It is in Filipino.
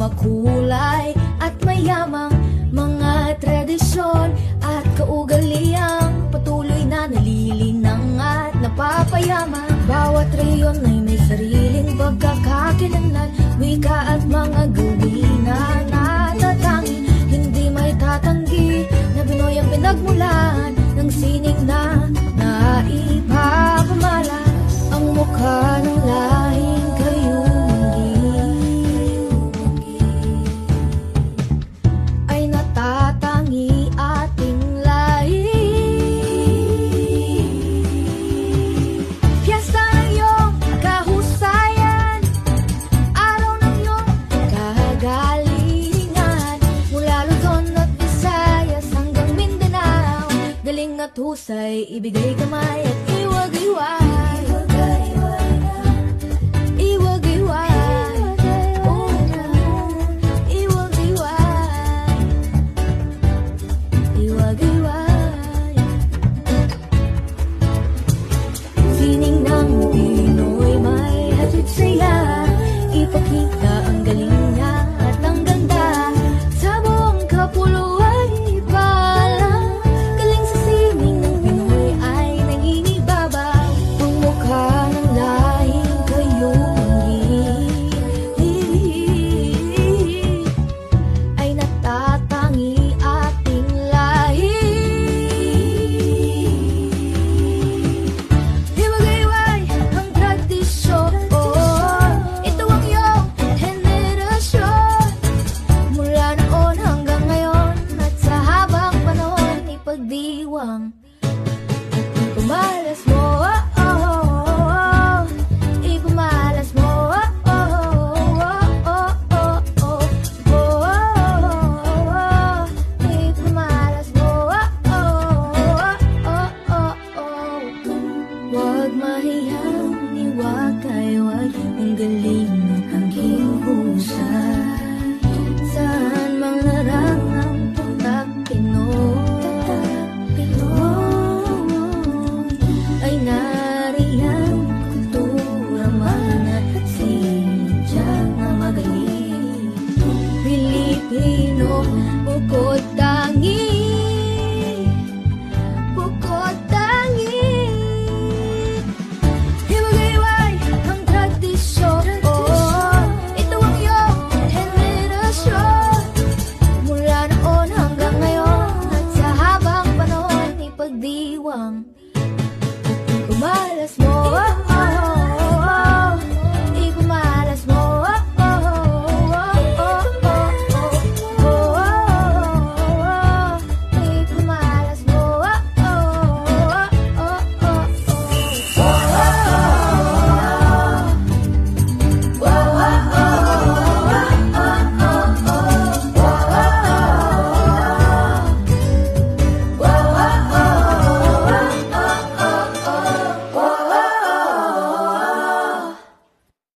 Makulay at mayamang mga tradisyon at kaugaliang patuloy na nalilinang at napapayaman. Bawat reyon ay may sariling pagkakakilanlan, wika at mga gawin na natatangi. Hindi may tatanggi na Pinoy ang pinagmulan ng sining na naipapamalas. Ang mukha ng lahing kayo at husay, ibigay kamay at iwag-iway. Iwag-iway. Iwag-iway. Iwag-iway. Sining ng Pinoy may hatid saya, ipakita ang galing niya at ang ganda sa buong kapuluan. Pagdiwang ipamalas mo, ipamalas mo, ipamalas mo, wag mahiyang iwag-iwag, ang galing ng aking husay. Saan mang narangang tutak Pinoy ay nariyan, kultura man at sinsya na magaling. Pilipino, bukod tangi